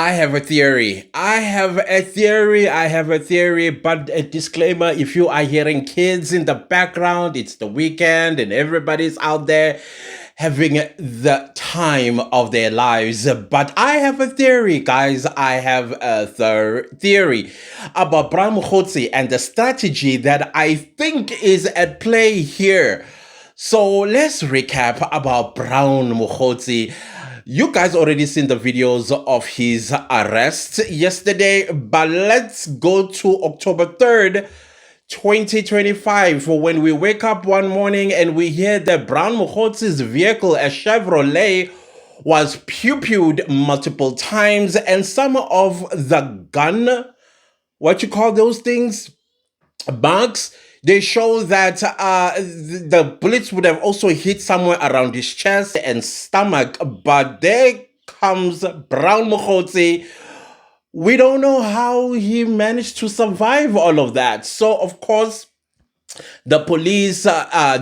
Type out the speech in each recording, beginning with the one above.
I have a theory. I have a theory, but a disclaimer, if you are hearing kids in the background, it's the weekend and everybody's out there having the time of their lives. But I have a theory, guys. I have a theory about Mogotsi and the strategy that I think is at play here. So let's recap about Mogotsi. You guys already seen the videos of his arrest yesterday, but let's go to October 3rd, 2025, for when we wake up one morning and we hear that Mogotsi's vehicle, a Chevrolet, was pew-pewed multiple times, and some of the gun, what you call those things? Marks, they show that the bullets would have also hit somewhere around his chest and stomach, but there comes Mogotsi. We don't know how he managed to survive all of that. So, of course, the police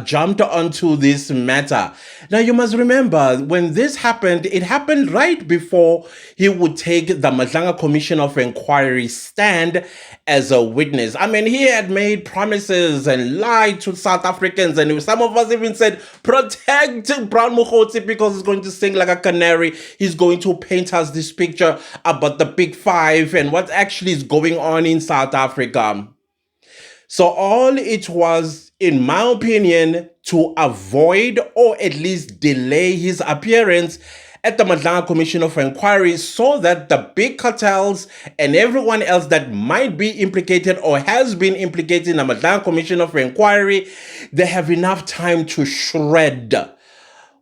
jumped onto this matter. Now, you must remember, when this happened, it happened right before he would take the Madlanga Commission of Inquiry stand as a witness. I mean, he had made promises and lied to South Africans, and some of us even said, protect Mogotsi because he's going to sing like a canary. He's going to paint us this picture about the Big Five and what actually is going on in South Africa. So all it was, in my opinion, to avoid or at least delay his appearance at the Madlanga Commission of Inquiry so that the big cartels and everyone else that might be implicated or has been implicated in the Madlanga Commission of Inquiry, they have enough time to shred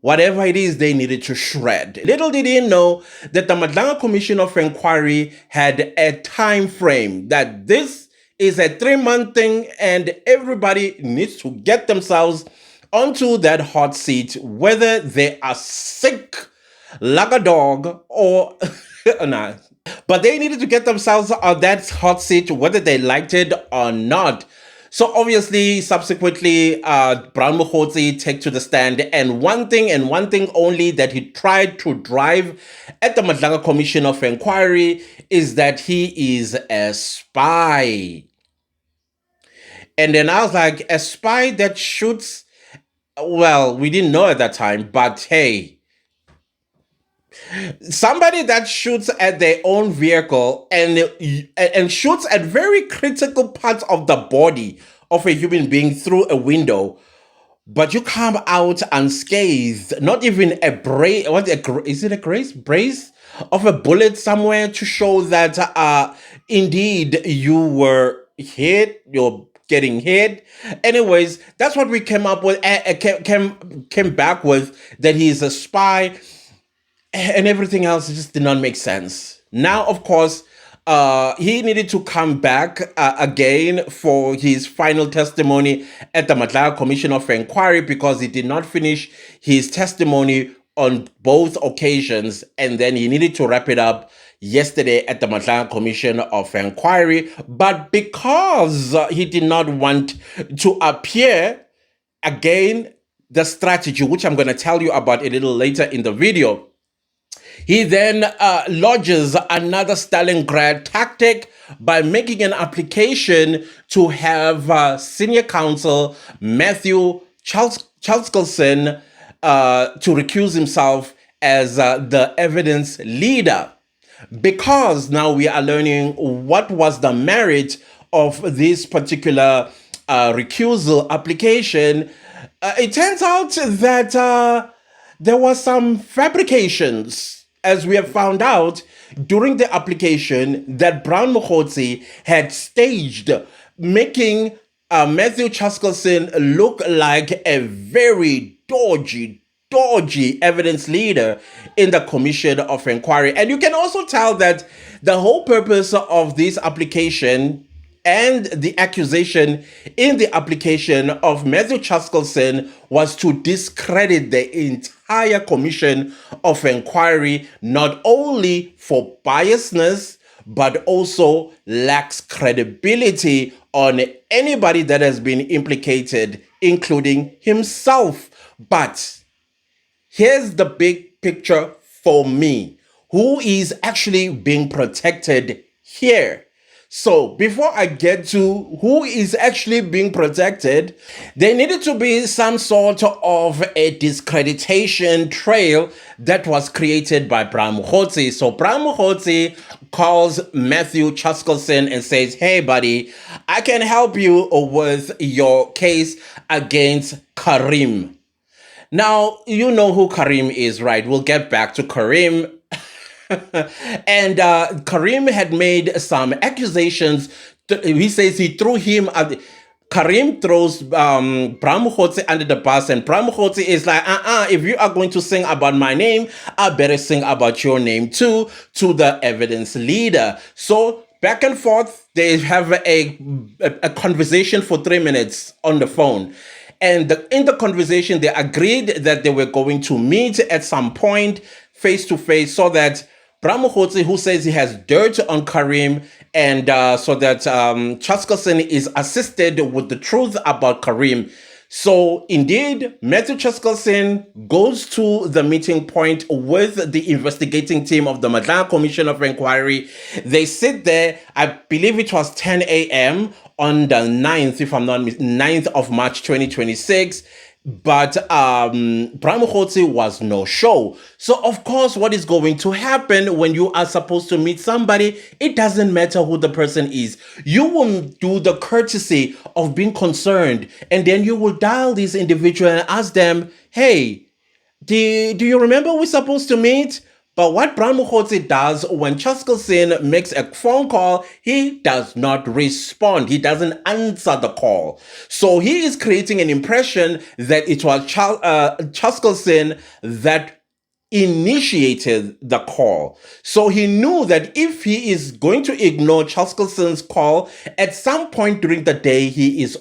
whatever it is they needed to shred. Little did he know that the Madlanga Commission of Inquiry had a time frame, that this is a 3-month thing and everybody needs to get themselves onto that hot seat, whether they are sick like a dog or not. But they needed to get themselves on that hot seat whether they liked it or not. So obviously, subsequently, Mogotsi take to the stand, and one thing only that he tried to drive at the Madlanga Commission of Inquiry is that he is a spy. And then I was like, a spy that shoots, well, we didn't know at that time, but hey, somebody that shoots at their own vehicle and shoots at very critical parts of the body of a human being through a window, but you come out unscathed, not even a brace. Is it a brace of a bullet somewhere to show that indeed you were hit, you're getting hit. Anyways, that's what we came up with, came back with, that he's a spy, and everything else just did not make sense. Now, of course, he needed to come back again for his final testimony at the Matala Commission of Inquiry because he did not finish his testimony on both occasions, and then he needed to wrap it up yesterday at the Matala Commission of Inquiry. But because he did not want to appear again, the strategy, which I'm going to tell you about a little later in the video, he then lodges another Stalingrad tactic by making an application to have senior counsel Matthew Chalskelson to recuse himself as the evidence leader. Because now we are learning what was the merit of this particular recusal application. It turns out that there were some fabrications, as we have found out during the application, that Mogotsi had staged, making Matthew Chalskelson look like a very dodgy evidence leader in the Commission of Inquiry. And you can also tell that the whole purpose of this application and the accusation in the application of Matthew Chalskelson was to discredit the entire Commission of Inquiry, not only for biasness, but also lacks credibility on anybody that has been implicated, including himself. But here's the big picture for me, who is actually being protected here. So before I get to who is actually being protected, there needed to be some sort of a discreditation trail that was created by Mogotsi. So Mogotsi calls Matthew Chaskelson and says, "Hey buddy, I can help you with your case against Karim." Now, you know who Karim is, right? We'll get back to Karim. And Karim had made some accusations. He says he threw him at. Karim throws Mogotsi under the bus, and Mogotsi is like, if you are going to sing about my name, I better sing about your name too, to the evidence leader. So back and forth, they have a conversation for 3 minutes on the phone. And in the conversation, they agreed that they were going to meet at some point face to face so that Mogotsi, who says he has dirt on Karim, and so that Chaskelson is assisted with the truth about Karim. So indeed, Matthew Chaskelson goes to the meeting point with the investigating team of the Matala Commission of Inquiry. They sit there, I believe it was 10 a.m. on the 9th, if I'm not mistaken, 9th of March 2026. But Mogotsi was no show. So of course, what is going to happen when you are supposed to meet somebody, it doesn't matter who the person is. You will do the courtesy of being concerned, and then you will dial this individual and ask them, "Hey, do you remember we're supposed to meet?" But what Mogotsi does when Chaskelson makes a phone call, he does not respond. He doesn't answer the call. So he is creating an impression that it was Chaskelson that initiated the call. So he knew that if he is going to ignore Chaskelson's call, at some point during the day, he is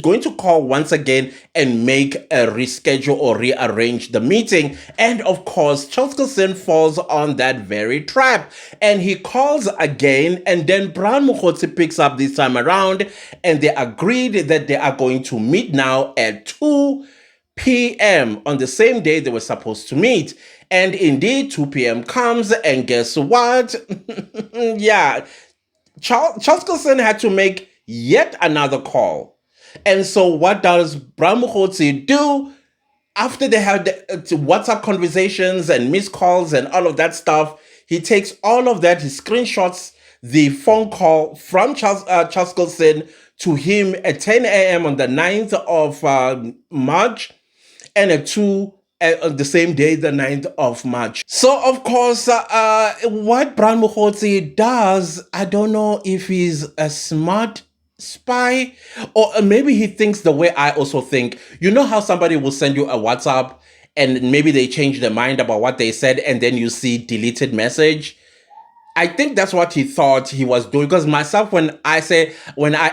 going to call once again and make a reschedule or rearrange the meeting. And of course, Chaskelson falls on that very trap. And he calls again, and then Mogotsi picks up this time around, and they agreed that they are going to meet now at 2 p.m. on the same day they were supposed to meet. And indeed, 2 p.m. comes, and guess what? Yeah, Chaskelson had to make yet another call. And so what does Mogotsi do? After they have the WhatsApp conversations and missed calls and all of that stuff, he takes all of that, he screenshots the phone call from Chaskelson to him at 10 a.m. on the 9th of March, and at 2 on the same day, the 9th of March. So, of course, what Mogotsi does, I don't know if he's a smart spy, or maybe he thinks the way I also think. You know how somebody will send you a WhatsApp and maybe they change their mind about what they said, and then you see deleted message? I think that's what he thought he was doing, because myself, when I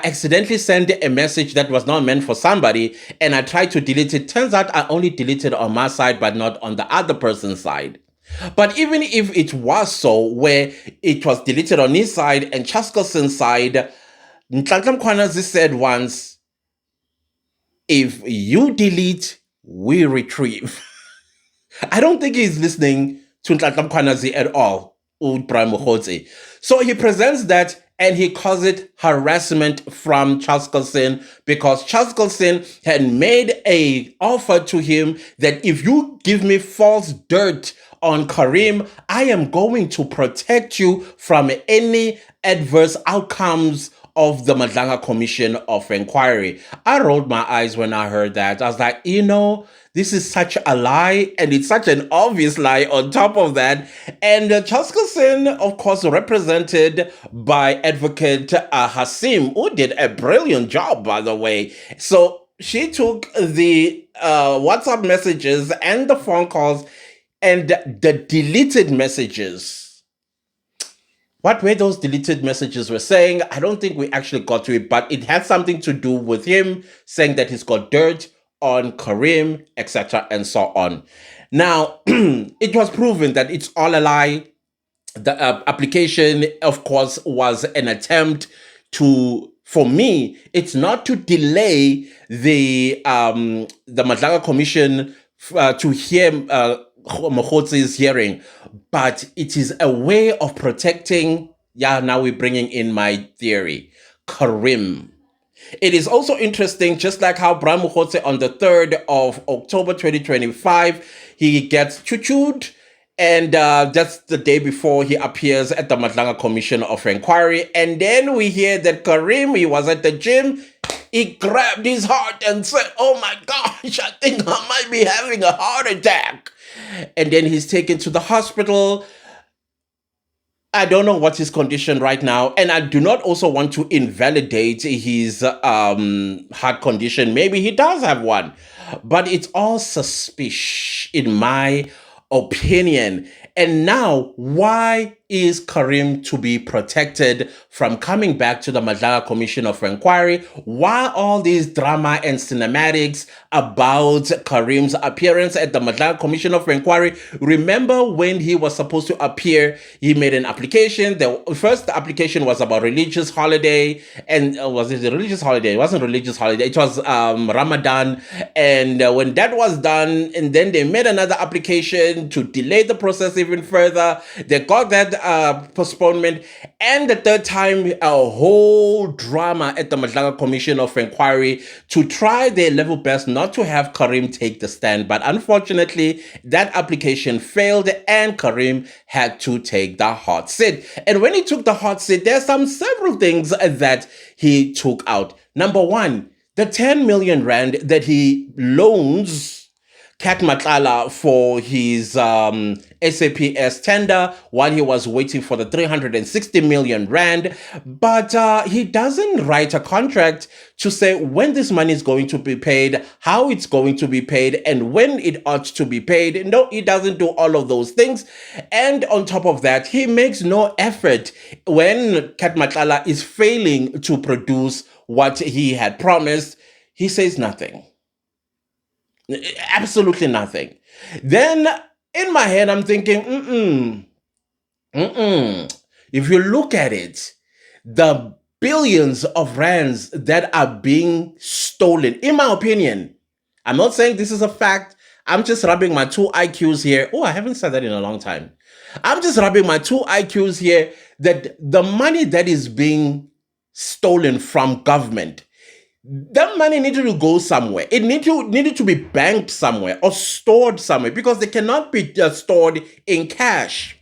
accidentally send a message that was not meant for somebody and I try to delete it, turns out I only deleted on my side but not on the other person's side. But even if it was so, where it was deleted on his side and Chaskelson's side, Ntlanhla Mkhwanazi said once, "If you delete, we retrieve." I don't think he's listening to Ntlanhla Mkhwanazi at all. Mogotsi. So he presents that and he calls it harassment from Chaskelson, because Chaskelson had made an offer to him that if you give me false dirt on Karim, I am going to protect you from any adverse outcomes of the Madlanga Commission of Inquiry. I rolled my eyes when I heard that. I was like, this is such a lie, and it's such an obvious lie on top of that. And Chaskelson, of course, represented by Advocate Hasim, who did a brilliant job, by the way. So she took the WhatsApp messages and the phone calls and the deleted messages. What were those deleted messages were saying? I don't think we actually got to it, but it had something to do with him saying that he's got dirt on Karim, etc., and so on. Now, it was proven that it's all a lie. The application, of course, was an attempt to, for me, it's not to delay the Madlanga Commission to hear Mogotsi is hearing, but it is a way of protecting. Yeah, now we're bringing in my theory, Karim. It is also interesting, just like how Brian Mogotsi on the 3rd of October 2025, he gets choo-chooed, and that's the day before he appears at the Matala Commission of Inquiry. And then we hear that Karim, he was at the gym, he grabbed his heart and said, "Oh my gosh, I think I might be having a heart attack." And then he's taken to the hospital. I don't know what's his condition right now, and I do not also want to invalidate his heart condition. Maybe he does have one, but it's all suspicious in my opinion. And now, why is Karim to be protected from coming back to the Matala Commission of Inquiry? Why all these drama and cinematics about Karim's appearance at the Matala Commission of Inquiry? Remember when he was supposed to appear, he made an application. The first application was about religious holiday, and was it a religious holiday? It wasn't a religious holiday. It was Ramadan. And when that was done, and then they made another application to delay the process even further. They got that postponement, and the third time, a whole drama at the Matala Commission of Inquiry to try their level best not to have Karim take the stand. But unfortunately, that application failed, and Karim had to take the hot seat. And when he took the hot seat, there's several things that he took out. Number one, the 10 million rand that he loans Kat Matala for his SAPS tender while he was waiting for the 360 million rand. But he doesn't write a contract to say when this money is going to be paid, how it's going to be paid, and when it ought to be paid. No, he doesn't do all of those things. And on top of that, he makes no effort when Kat Matala is failing to produce what he had promised. He says nothing. Absolutely nothing. Then in my head, I'm thinking, if you look at it, the billions of rands that are being stolen, in my opinion, I'm not saying this is a fact. I'm just rubbing my two IQs here. Oh, I haven't said that in a long time. I'm just rubbing my two IQs here that the money that is being stolen from government, that money needed to go somewhere. It needed to be banked somewhere or stored somewhere, because they cannot be stored in cash.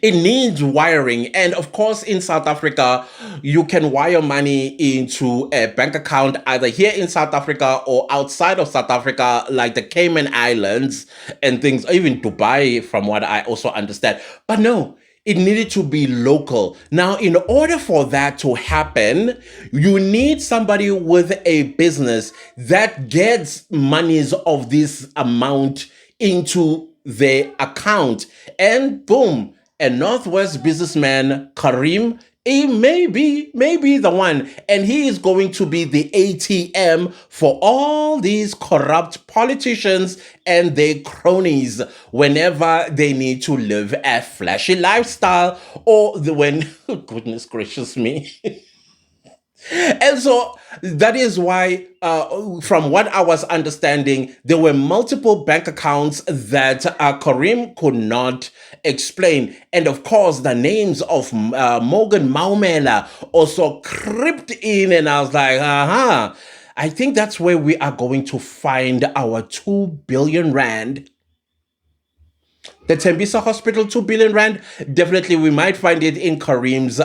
It needs wiring. And of course, in South Africa, you can wire money into a bank account either here in South Africa or outside of South Africa, like the Cayman Islands and things, even Dubai, from what I also understand. But no, it needed to be local. Now, in order for that to happen, you need somebody with a business that gets monies of this amount into their account. And boom, a Northwest businessman, Karim, he may be the one, and he is going to be the ATM for all these corrupt politicians and their cronies whenever they need to live a flashy lifestyle, or when, goodness gracious me. And so that is why, from what I was understanding, there were multiple bank accounts that Karim could not explain. And of course, the names of Morgan Maumela also crept in, and I was like, I think that's where we are going to find our 2 billion rand. The Tembisa Hospital, 2 billion rand, definitely we might find it in Karim's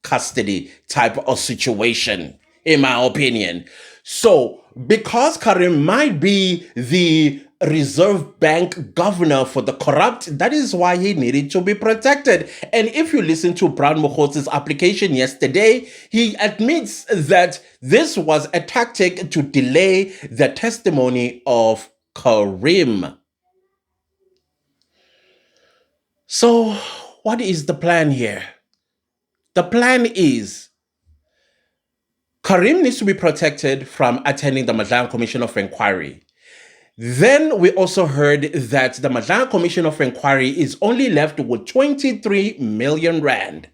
custody type of situation, in my opinion. So, because Karim might be the Reserve Bank governor for the corrupt, that is why he needed to be protected. And if you listen to Brian Mogotsi's application yesterday, he admits that this was a tactic to delay the testimony of Karim. So, what is the plan here? The plan is Karim needs to be protected from attending the Matala Commission of Inquiry. Then we also heard that the Matala Commission of Inquiry is only left with 23 million rand.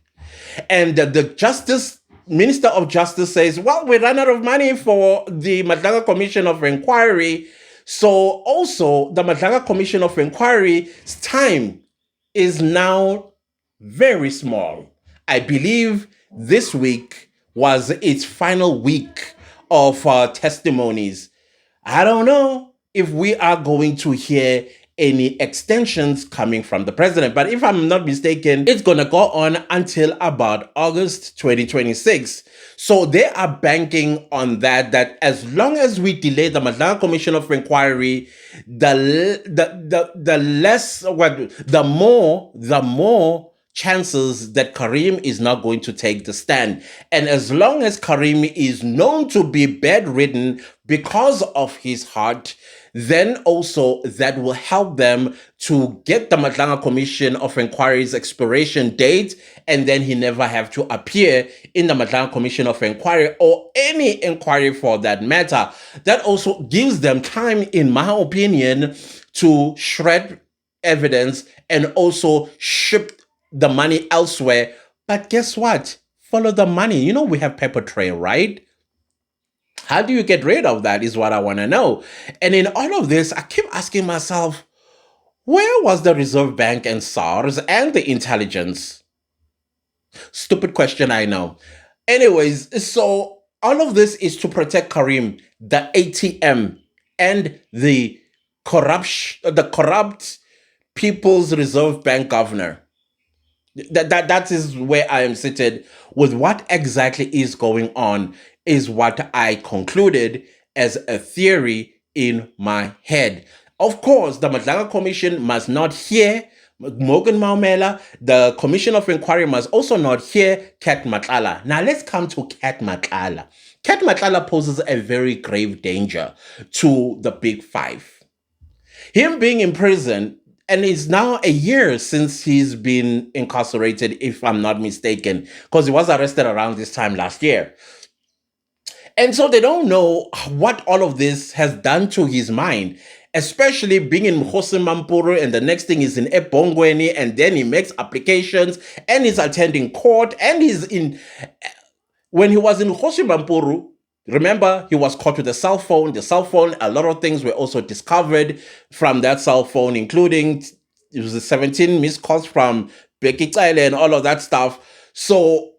And the Minister of Justice says, well, we ran out of money for the Matala Commission of Inquiry. So also the Matala Commission of Inquiry's time is now very small. I believe this week was its final week of testimonies. I don't know if we are going to hear any extensions coming from the president, but if I'm not mistaken, it's going to go on until about August 2026. So they are banking on that as long as we delay the Matala Commission of Inquiry, the less what the more chances that Karim is not going to take the stand. And as long as Karim is known to be bedridden because of his heart, then also that will help them to get the Matlanga Commission of Inquiry's expiration date, and then he never have to appear in the Matlanga Commission of Inquiry or any inquiry for that matter. That also gives them time, in my opinion, to shred evidence and also ship the money elsewhere. But guess what? Follow the money. You know, we have paper trail, right? How do you get rid of that is what I want to know. And in all of this, I keep asking myself, where was the Reserve Bank and SARS and the intelligence? Stupid question, I know. Anyways, so all of this is to protect Karim, the ATM, and the corrupt People's Reserve Bank governor. That is where I am seated with what exactly is going on, is what I concluded as a theory in my head. Of course, the Matlanga Commission must not hear Morgan Maumela. The Commission of Inquiry must also not hear Kat Matala. Now let's come to Kat Matala. Kat Matala poses a very grave danger to the Big Five. Him being in prison, and it's now a year since he's been incarcerated, if I'm not mistaken, because he was arrested around this time last year. And so they don't know what all of this has done to his mind, especially being in Mogotsi Mampuru, and the next thing is in Ebongweni, and then he makes applications, and he's attending court, and he's in... When he was in Mogotsi Mampuru, remember, he was caught with a cell phone. The cell phone, a lot of things were also discovered from that cell phone, including it was 17 missed calls from Becky Tyler and all of that stuff. So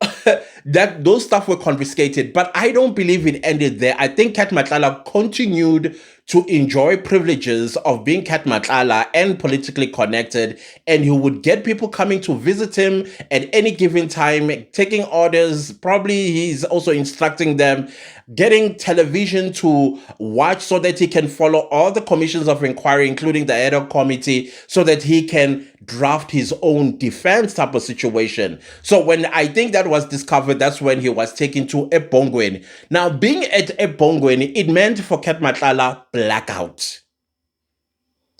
that those stuff were confiscated. But I don't believe it ended there. I think Kat Matala continued to enjoy privileges of being Kat Matala and politically connected, and he would get people coming to visit him at any given time, taking orders. Probably he's also instructing them, getting television to watch so that he can follow all the commissions of inquiry, including the ad hoc committee, so that he can draft his own defense type of situation. So when I think that was discovered, that's when he was taken to Ebongweni. Now, being at Ebongweni, it meant for Kat Matala blackout.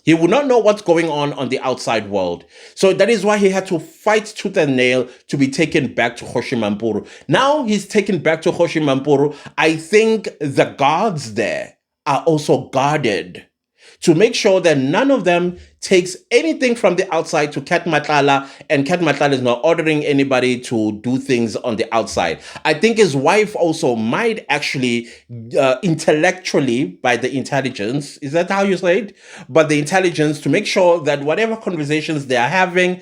He would not know what's going on the outside world. So that is why he had to fight tooth and nail to be taken back to Mogotsi Mampuru. Now he's taken back to Mogotsi Mampuru. I think the guards there are also guarded to make sure that none of them takes anything from the outside to Kat Matala, and Kat Matala is not ordering anybody to do things on the outside. I think his wife also might actually intellectually, by the intelligence, is that how you say it? But the intelligence to make sure that whatever conversations they are having,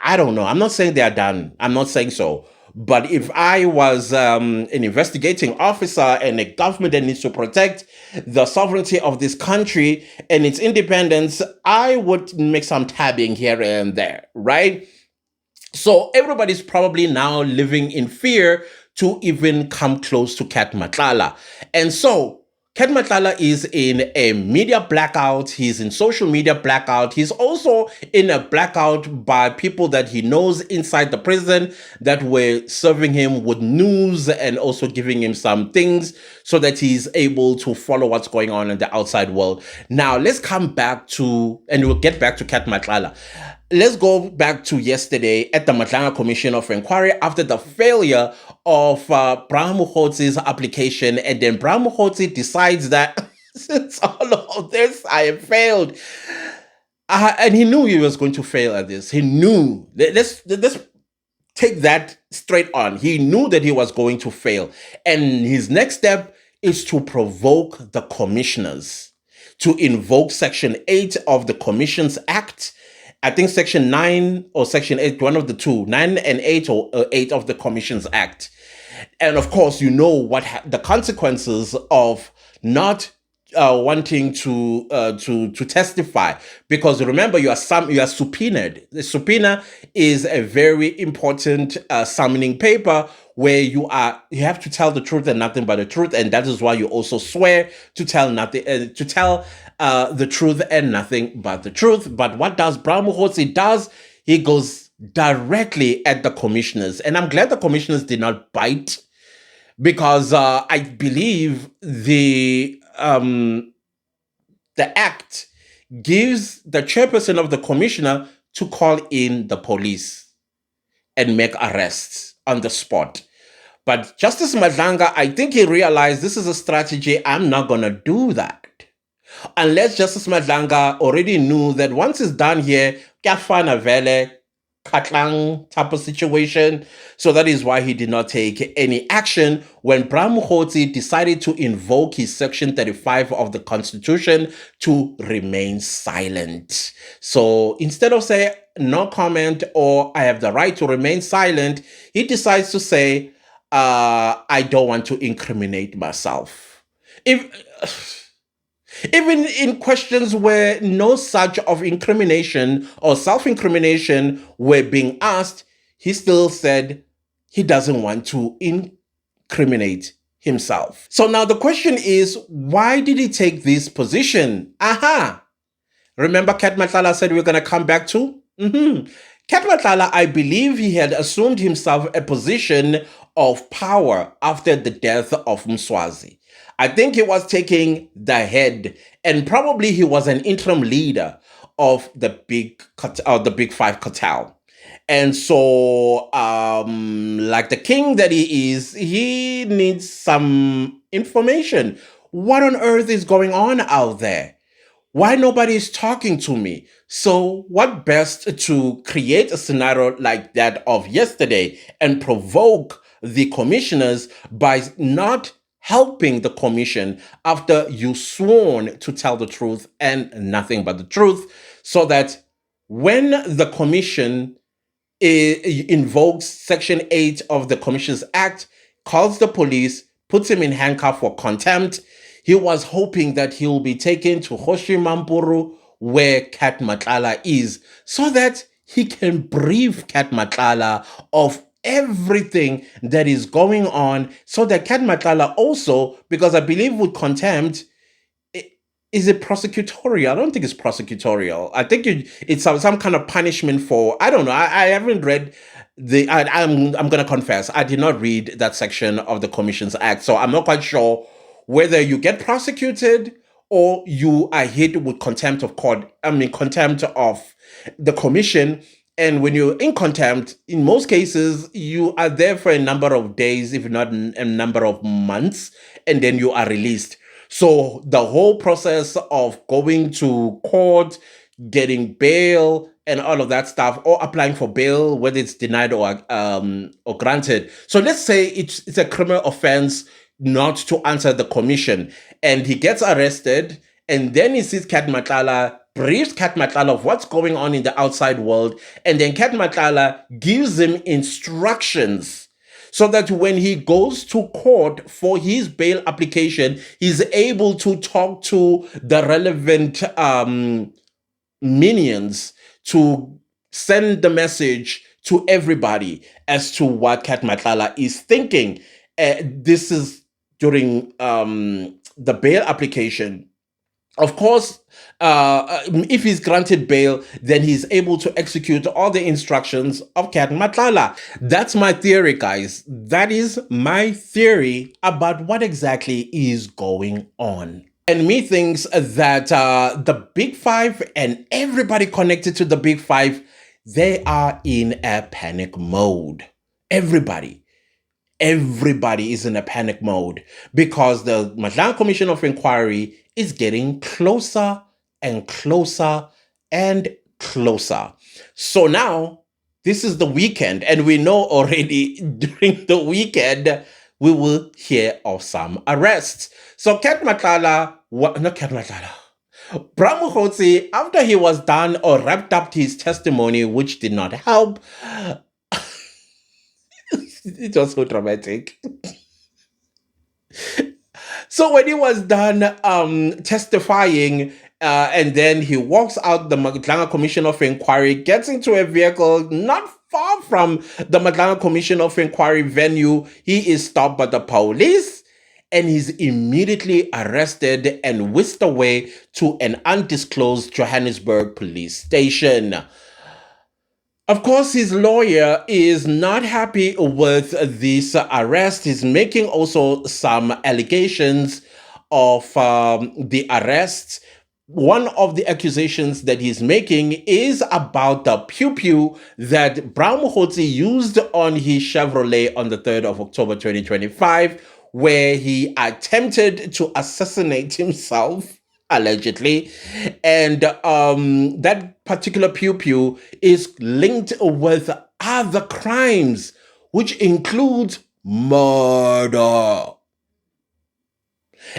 I don't know. I'm not saying they are done. I'm not saying so. But if I was an investigating officer and a government that needs to protect the sovereignty of this country and its independence, I would make some tabbing here and there, right? So everybody's probably now living in fear to even come close to Kat Matala. And so Kat Matala is in a media blackout. He's in social media blackout. He's also in a blackout by people that he knows inside the prison that were serving him with news and also giving him some things so that he's able to follow what's going on in the outside world. Now, let's come back to, and we'll get back to Kat Matala. Let's go back to yesterday at the Matlanga Commission of Inquiry after the failure of Bram Mogotsi's application, and then Bram Mogotsi decides that since all of this, I have failed. And he knew he was going to fail at this. He knew. Let's take that straight on. He knew that he was going to fail. And his next step is to provoke the commissioners to invoke Section 8 of the Commissions Act. I think Section 9 or Section 8, one of the two, 9 and 8 or 8 of the Commissions Act. And of course, you know what the consequences of not wanting to testify, because remember you are subpoenaed. The subpoena is a very important summoning paper where you have to tell the truth and nothing but the truth, and that is why you also swear to tell nothing to tell the truth and nothing but the truth. But what does Mogotsi does? He goes directly at the commissioners, and I'm glad the commissioners did not bite, because I believe the act gives the chairperson of the commissioner to call in the police and make arrests on the spot. But Justice Madlanga, I think he realized this is a strategy. I'm not going to do that. Unless Justice Madlanga already knew that once it's done here, Kafana Vele, Katlang type of situation. So that is why he did not take any action when Mogotsi decided to invoke his Section 35 of the Constitution to remain silent. So instead of saying no comment or I have the right to remain silent, he decides to say, I don't want to incriminate myself. Even in questions where no such of incrimination or self-incrimination were being asked, he still said he doesn't want to incriminate himself. So now the question is, why did he take this position? Aha! Remember Kat Matala said we're going to come back to? Kat Matala, I believe he had assumed himself a position of power after the death of Mswazi. I think he was taking the head, and probably he was an interim leader of the big five cartel. And so, like the king that he is, he needs some information. What on earth is going on out there? Why nobody is talking to me? So what best to create a scenario like that of yesterday and provoke the commissioners by not helping the commission after you sworn to tell the truth and nothing but the truth, so that when the commission invokes Section 8 of the Commissions Act, calls the police, puts him in handcuff for contempt, he was hoping that he will be taken to Hoshi Mampuru, where Kat Matala is, so that he can brief Kat Matala of everything that is going on, so that Kat Matala also, because I believe with contempt, is it prosecutorial? I don't think it's prosecutorial. I think it's some kind of punishment for, I don't know. I haven't read I'm going to confess, I did not read that section of the Commissions Act. So I'm not quite sure whether you get prosecuted or you are hit with contempt of court. Contempt of the commission. And when you're in contempt, in most cases, you are there for a number of days, if not a number of months, and then you are released. So the whole process of going to court, getting bail, and all of that stuff, or applying for bail, whether it's denied or granted. So let's say it's a criminal offense not to answer the commission, and he gets arrested, and then he sees Kat Matala, briefs Kat Matala of what's going on in the outside world, and then Kat Matala gives him instructions so that when he goes to court for his bail application, he's able to talk to the relevant minions to send the message to everybody as to what Kat Matala is thinking. This is during the bail application. Of course, if he's granted bail, then he's able to execute all the instructions of Kat Matala. That's my theory, guys. That is my theory about what exactly is going on. And me thinks that the Big Five and everybody connected to the Big Five, they are in a panic mode. Everybody is in a panic mode because the Matala Commission of Inquiry is getting closer and closer and closer. So now this is the weekend, and we know already during the weekend we will hear of some arrests. So Kat Matala, not Kat Matala, Mogotsi, after he was done or wrapped up his testimony, which did not help, it was so dramatic. So when he was done testifying, and then he walks out the Matlanga Commission of Inquiry, gets into a vehicle not far from the Matlanga Commission of Inquiry venue, he is stopped by the police and he's immediately arrested and whisked away to an undisclosed Johannesburg police station. Of course, his lawyer is not happy with this arrest. He's making also some allegations of the arrest. One of the accusations that he's making is about the pew-pew that Mogotsi used on his Chevrolet on the 3rd of October 2025, where he attempted to assassinate himself allegedly, and that particular pew-pew is linked with other crimes, which include murder.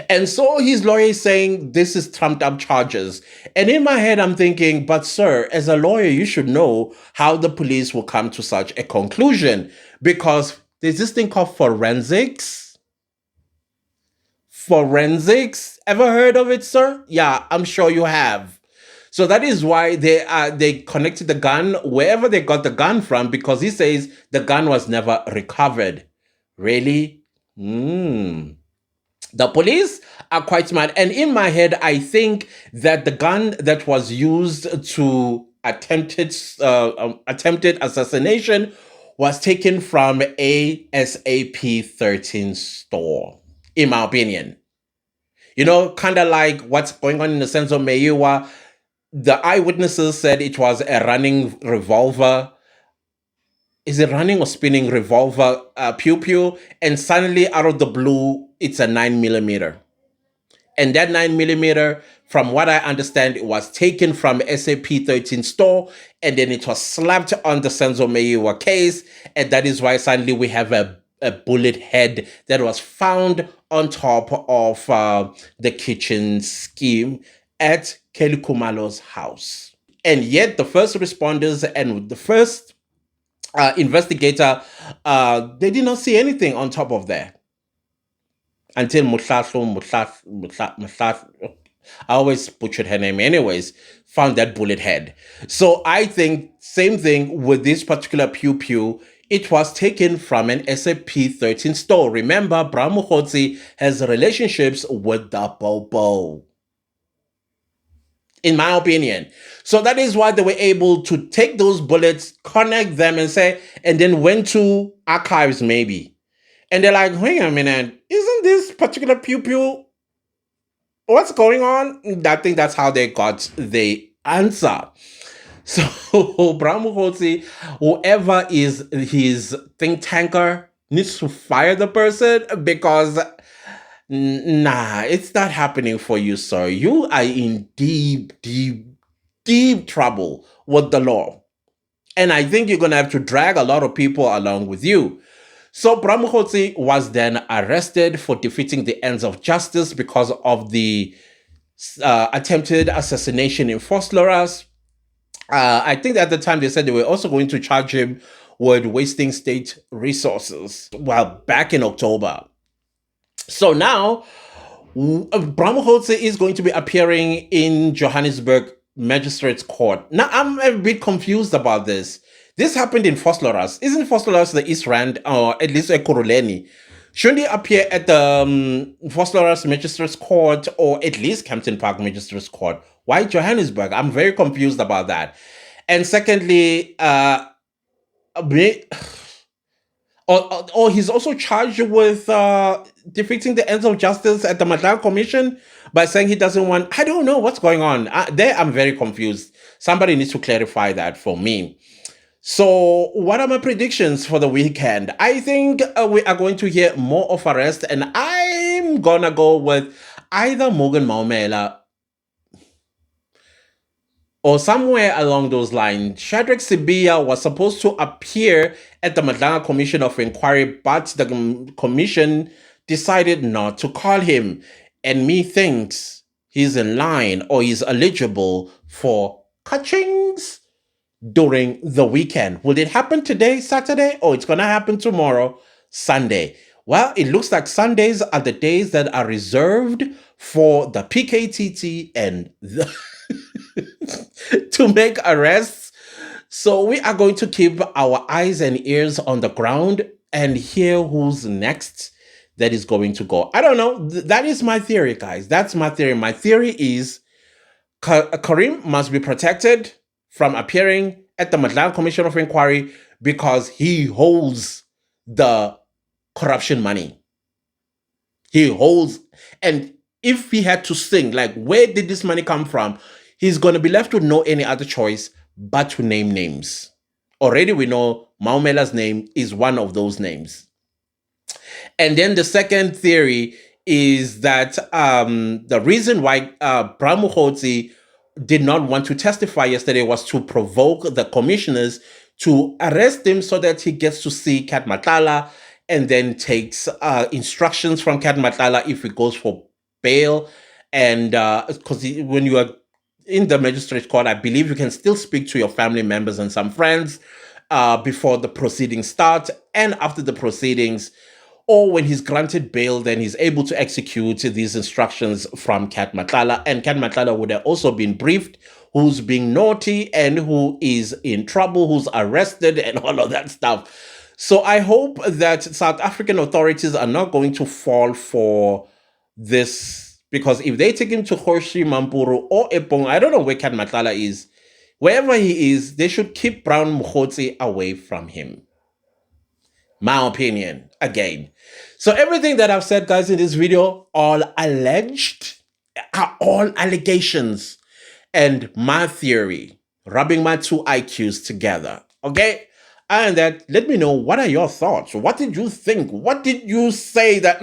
And so his lawyer is saying this is trumped up charges. And in my head, I'm thinking, but sir, as a lawyer, you should know how the police will come to such a conclusion, because there's this thing called forensics. Forensics, ever heard of it, sir? Yeah, I'm sure you have. So that is why they connected the gun wherever they got the gun from, because he says the gun was never recovered. Really? The police are quite smart. And in my head, I think that the gun that was used to attempted assassination was taken from a SAP-13 store, in my opinion. You know, kind of like what's going on in the sense of Meyiwa. The eyewitnesses said it was a running revolver. Is it running or spinning revolver pew-pew? And suddenly, out of the blue, it's a 9mm. And that 9mm, from what I understand, it was taken from SAP-13 store, and then it was slapped on the Senzo Meyiwa case, and that is why suddenly we have a bullet head that was found on top of the kitchen scheme at Kelly Kumalo's house. And yet the first responders and the first investigator, they did not see anything on top of that. Until Mutlahlo, I always butchered her name anyways, found that bullet head. So I think same thing with this particular pew-pew. It was taken from an SAP-13 store. Remember, Mogotsi has relationships with the Bobo, in my opinion. So that is why they were able to take those bullets, connect them, and say, and then went to archives maybe. And they're like, wait a minute, isn't this particular pew-pew, what's going on? I think that's how they got the answer. So Mogotsi, whoever is his think tanker, needs to fire the person, because nah, it's not happening for you, sir. You are in deep, deep, deep trouble with the law. And I think you're going to have to drag a lot of people along with you. So Mogotsi was then arrested for defeating the ends of justice because of the attempted assassination in Vosloorus. I think at the time they said they were also going to charge him with wasting state resources. Well, back in October. So now, Mogotsi is going to be appearing in Johannesburg Magistrates Court. Now, I'm a bit confused about this. This happened in Vosloorus. Isn't Vosloorus the East Rand, or at least Ekurhuleni? Shouldn't he appear at the Vosloorus Magistrates Court, or at least Kempton Park Magistrates Court? Why Johannesburg? I'm very confused about that. And secondly, or he's also charged with defeating the ends of justice at the Matala Commission by saying he doesn't want. I don't know what's going on. There, I'm very confused. Somebody needs to clarify that for me. So, what are my predictions for the weekend? I think we are going to hear more of arrest, and I'm gonna go with either Morgan Maumela or somewhere along those lines. Shadrach Sibiya was supposed to appear at the Matlanga Commission of Inquiry, but the commission decided not to call him. And methinks he's in line or he's eligible for catchings during the weekend. Will it happen today, Saturday, or it's going to happen tomorrow, Sunday? Well, it looks like Sundays are the days that are reserved for the PKTT and to make arrests. So we are going to keep our eyes and ears on the ground and hear who's next that is going to go. I don't know. That is my theory, guys. That's my theory. My theory is Karim must be protected from appearing at the Matala Commission of Inquiry because he holds the corruption money. He holds, and if he had to sing, like, where did this money come from? He's going to be left with no any other choice but to name names. Already we know Maumela's name is one of those names. And then the second theory is that the reason why Mogotsi did not want to testify yesterday was to provoke the commissioners to arrest him so that he gets to see Kat Matala and then takes instructions from Kat Matala if he goes for bail. And because when you are in the magistrate court, I believe you can still speak to your family members and some friends before the proceedings start and after the proceedings. Or when he's granted bail, then he's able to execute these instructions from Kat Matala. And Kat Matala would have also been briefed who's being naughty and who is in trouble, who's arrested and all of that stuff. So I hope that South African authorities are not going to fall for this, because if they take him to Hoshi, Mampuru or Epong, I don't know where Kat Matala is. Wherever he is, they should keep Brown Mogotsi away from him. My opinion, again. So everything that I've said, guys, in this video, all alleged, are all allegations. And my theory, rubbing my two IQs together, okay? And that, let me know, what are your thoughts? What did you think? What did you say that,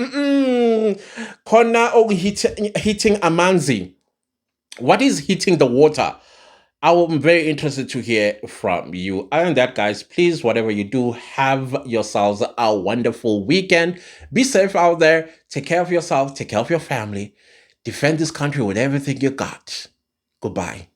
Kona hitting Amanzi? What is hitting the water? I'm very interested to hear from you. Other than that, guys, please, whatever you do, have yourselves a wonderful weekend. Be safe out there. Take care of yourself. Take care of your family. Defend this country with everything you got. Goodbye.